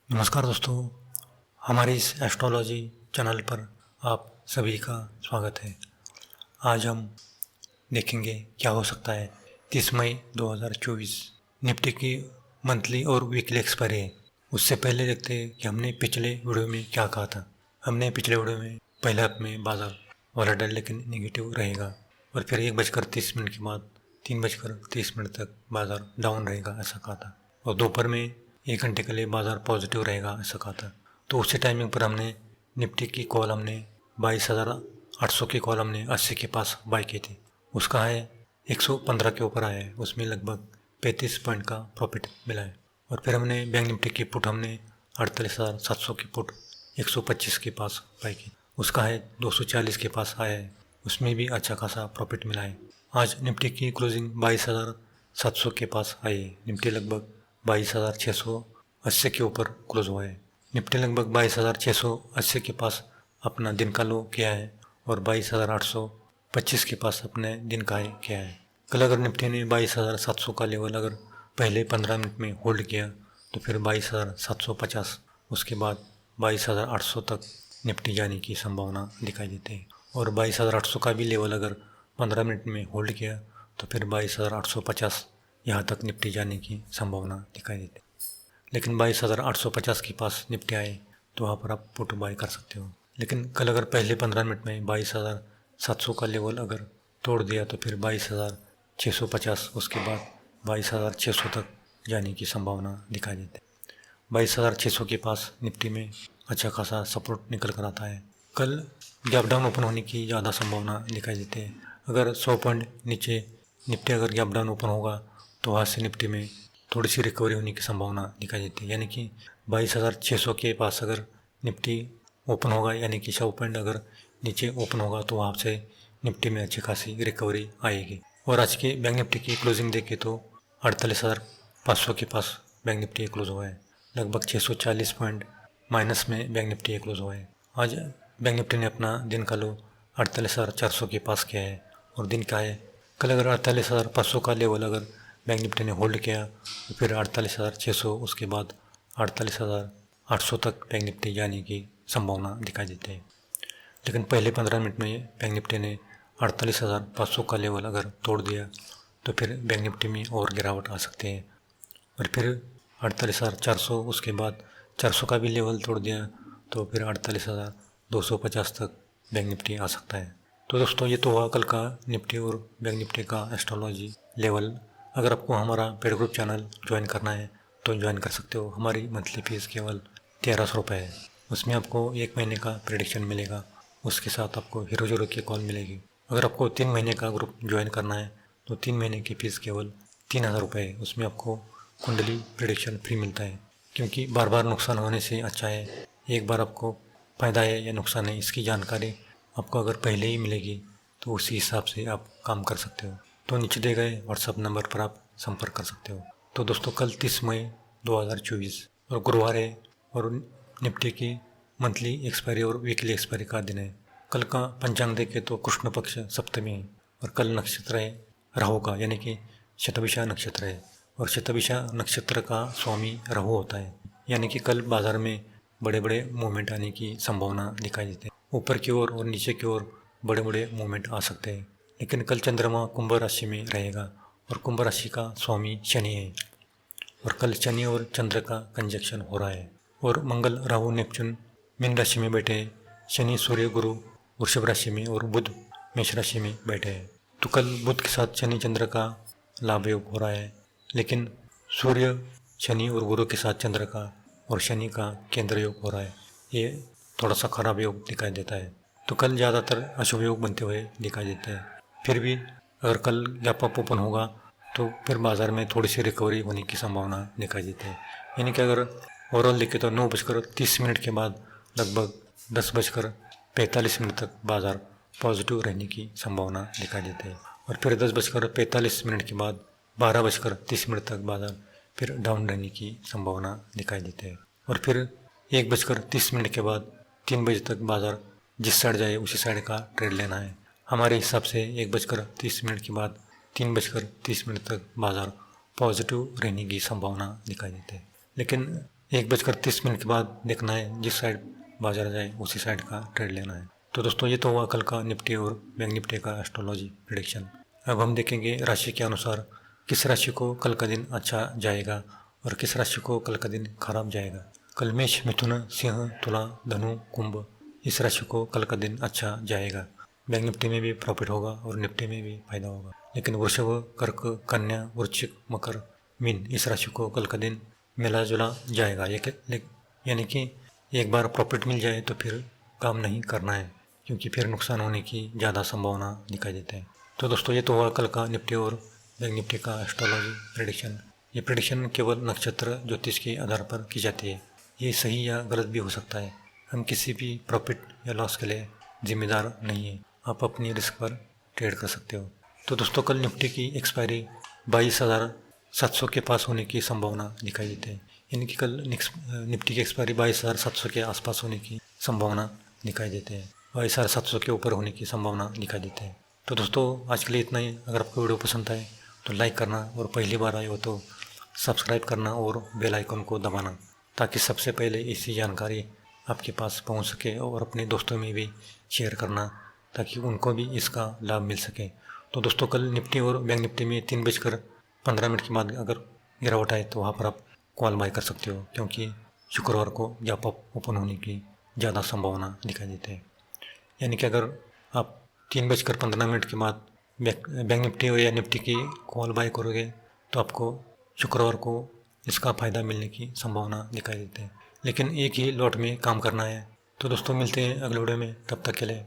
नमस्कार दोस्तों, हमारे इस एस्ट्रोलॉजी चैनल पर आप सभी का स्वागत है। आज हम देखेंगे क्या हो सकता है 30 मई 2024 निफ्टी की मंथली और वीकली एक्सपायरी है। उससे पहले देखते हैं कि हमने पिछले वीडियो में क्या कहा था। हमने पिछले वीडियो में पहले हाफ में बाजार वॉलेटाइल लेकिन नेगेटिव रहेगा और फिर 1:30 के बाद 3:30 तक बाजार डाउन रहेगा ऐसा कहा था, और दोपहर में 1 घंटे के लिए बाजार पॉजिटिव रहेगा ऐसा कहा था। तो उसी टाइमिंग पर हमने निफ्टी की कॉल हमने 22,800 की कॉल हमने 80 के पास बाय की थी। उसका है 115 के ऊपर आया है, उसमें लगभग 35 पॉइंट का प्रॉफिट मिला है। और फिर हमने बैंक निफ्टी की पुट हमने 48,700 की पुट 125 के पास बाय की, उसका है 240 के पास आया है, उसमें भी अच्छा खासा प्रॉफिट मिला है। आज निफ्टी की क्लोजिंग 22,700 के पास आई है। निफ्टी लगभग 22,680 के ऊपर क्लोज हुआ है। निफ्टी लगभग 22,680 के पास अपना दिन का लो किया है और 22,825 के पास अपने दिन का हाई किया है। कल अगर निफ्टी ने 22,700 का लेवल अगर पहले 15 मिनट में होल्ड किया तो फिर 22,750, उसके बाद 22,800 तक निफ्टी जाने की संभावना दिखाई देती है। और 22,800 का भी लेवल अगर 15 मिनट में होल्ड किया तो फिर 22,850 यहाँ तक निफ्टी जाने की संभावना दिखाई देती है। लेकिन 22,850 के पास निफ्टी आए तो वहाँ पर आप पुट बाय कर सकते हो। लेकिन कल अगर पहले 15 मिनट में 22,700 का लेवल अगर तोड़ दिया तो फिर 22,650, उसके बाद 22,600 तक जाने की संभावना दिखाई देती है। 22,600 के पास निफ्टी में अच्छा खासा सपोर्ट निकल कर आता है। कल गैप डाउन ओपन होने की ज़्यादा संभावना दिखाई देती है। अगर 100 पॉइंट नीचे निफ्टी अगर गैप डाउन ओपन होगा तो वहाँ से निफ्टी में थोड़ी सी रिकवरी होने की संभावना दिखाई देती है। यानी कि 22,600 के पास अगर निफ्टी ओपन होगा, यानी कि 100 पॉइंट अगर नीचे ओपन होगा तो वहाँ से निफ्टी में अच्छी खासी रिकवरी आएगी। और आज के बैंक निफ्टी की क्लोजिंग देखें तो 48,500 के पास बैंक निफ्टी क्लोज हुआ है। लगभग 640 पॉइंट माइनस में बैंक निफ्टी क्लोज हुआ है। आज बैंक निफ्टी ने अपना दिन का लो 48,400 के पास किया है और दिन का है कल अगर 48,500 का लेवल अगर बैंक निफ्टी ने होल्ड किया तो फिर 48,600, उसके बाद 48,800 तक बैंक निफ्टी जाने की संभावना दिखाई देती है। लेकिन पहले 15 मिनट में बैंक निफ्टी ने 48,500 का लेवल अगर तोड़ दिया तो फिर बैंक निफ्टी में और गिरावट आ सकती है। और फिर 48,400, उसके बाद 400 का भी लेवल तोड़ दिया तो फिर 48,250 तक बैंक निफ्टी आ सकता है। तो दोस्तों ये तो हुआ कल का निफ्टी और बैंक निफ्टी का एस्ट्रोलॉजी लेवल। अगर आपको हमारा पेड ग्रुप चैनल ज्वाइन करना है तो ज्वाइन कर सकते हो। हमारी मंथली फीस केवल 1300 रुपये है। उसमें आपको 1 महीने का प्रेडिक्शन मिलेगा, उसके साथ आपको हीरो जीरो की कॉल मिलेगी। अगर आपको 3 महीने का ग्रुप ज्वाइन करना है तो 3 महीने की फ़ीस केवल 3,000 रुपये है। उसमें आपको कुंडली प्रेडिक्शन फ्री मिलता है, क्योंकि बार बार नुकसान होने से अच्छा है एक बार आपको फ़ायदा है या नुकसान है इसकी जानकारी आपको अगर पहले ही मिलेगी तो उसी हिसाब से आप काम कर सकते हो। तो नीचे दिए गए व्हाट्सएप नंबर पर आप संपर्क कर सकते हो। तो दोस्तों कल 30 मई 2024 और गुरुवार है और निफ्टी की मंथली एक्सपायरी और वीकली एक्सपायरी का दिन है। कल का पंचांग देखें तो कृष्ण पक्ष सप्तमी है और कल नक्षत्र है राहु का, यानी कि शतभिषा नक्षत्र है और शतभिषा नक्षत्र का स्वामी राहु होता है। यानी कि कल बाजार में बड़े बड़े मूवमेंट आने की संभावना दिखाई देती है। ऊपर की ओर और नीचे की ओर बड़े बड़े मूवमेंट आ सकते हैं। लेकिन कल चंद्रमा कुंभ राशि में रहेगा और कुंभ राशि का स्वामी शनि है और कल शनि और चंद्र का कंजक्शन हो रहा है। और मंगल राहु नेपच्यून मीन राशि में बैठे हैं, शनि सूर्य गुरु वृषभ राशि में और बुध मेष राशि में बैठे हैं। तो कल बुध के साथ शनि चंद्र का लाभ योग हो रहा है, लेकिन सूर्य शनि और गुरु के साथ चंद्र का और शनि का केंद्र योग हो रहा है। ये थोड़ा सा खराब योग दिखाई देता है। तो कल ज़्यादातर अशुभ योग बनते हुए दिखाई देते हैं। फिर भी अगर कल गैप अप ओपन होगा तो फिर बाज़ार में थोड़ी सी रिकवरी होने की संभावना दिखाई देती है। यानी कि अगर ओवरऑल देखें तो 9:30 के बाद लगभग 10:45 तक बाज़ार पॉजिटिव रहने की संभावना दिखाई देती है और फिर 10:45 के बाद 12:30 तक बाज़ार फिर डाउन रहने की संभावना दिखाई देती है और फिर 1:30 के बाद 3 बजे तक बाज़ार जिस साइड जाए उसी साइड का ट्रेड लेना है। हमारे हिसाब से 1:30 के बाद 3:30 तक बाज़ार पॉजिटिव रहने की संभावना दिखाई देती है। लेकिन 1:30 के बाद देखना है, जिस साइड बाजार जाए उसी साइड का ट्रेड लेना है। तो दोस्तों ये तो हुआ कल का निफ्टी और बैंक निफ्टी का एस्ट्रोलॉजी प्रेडिक्शन। अब हम देखेंगे राशि के अनुसार किस राशि को कल का दिन अच्छा जाएगा और किस राशि को कल का दिन खराब जाएगा। कल मेष, मिथुन, सिंह, तुला, धनु, कुंभ इस राशि को कल का दिन अच्छा जाएगा। बैंक निफ्टी में भी प्रॉफिट होगा और निफ्टी में भी फायदा होगा। लेकिन वृषभ, कर्क, कन्या, वृश्चिक, मकर, मीन इस राशि को कल का दिन मिला जुला जाएगा। यानी कि एक बार प्रॉफिट मिल जाए तो फिर काम नहीं करना है, क्योंकि फिर नुकसान होने की ज़्यादा संभावना दिखाई देती है। तो दोस्तों ये तो हुआ कल का निफ्टी और बैंक निफ्टी का एस्ट्रोलॉजी प्रेडिक्शन। ये प्रेडिक्शन केवल नक्षत्र ज्योतिष के आधार पर की जाती है। ये सही या गलत भी हो सकता है। हम किसी भी प्रॉफिट या लॉस के लिए जिम्मेदार नहीं है। आप अपनी रिस्क पर ट्रेड कर सकते हो। तो दोस्तों कल निफ्टी की एक्सपायरी 22,700 के पास होने की संभावना दिखाई देती है। यानी कि कल निफ्टी की एक्सपायरी 22,700 के आसपास होने की संभावना दिखाई देते हैं। 22,700 के ऊपर होने की संभावना दिखाई देते हैं। तो दोस्तों आज के लिए इतना ही। अगर आपको वीडियो पसंद आए तो लाइक करना और पहली बार आए हो तो सब्सक्राइब करना और बेल आइकन को दबाना, ताकि सबसे पहले इसी जानकारी आपके पास पहुंच सके, और अपने दोस्तों में भी शेयर करना ताकि उनको भी इसका लाभ मिल सके। तो दोस्तों कल निफ्टी और बैंक निफ्टी में 3:15 के बाद अगर गिरावट आए तो वहाँ पर आप कॉल बाय कर सकते हो, क्योंकि शुक्रवार को गैप अप ओपन होने की ज़्यादा संभावना दिखाई देती है। यानी कि अगर आप 3:15 के बाद बैंक निफ्टी या निफ्टी की कॉल बाय करोगे तो आपको शुक्रवार को इसका फ़ायदा मिलने की संभावना दिखाई देती है। लेकिन एक ही लॉट में काम करना है। तो दोस्तों मिलते हैं अगले वीडियो में, तब तक के लिए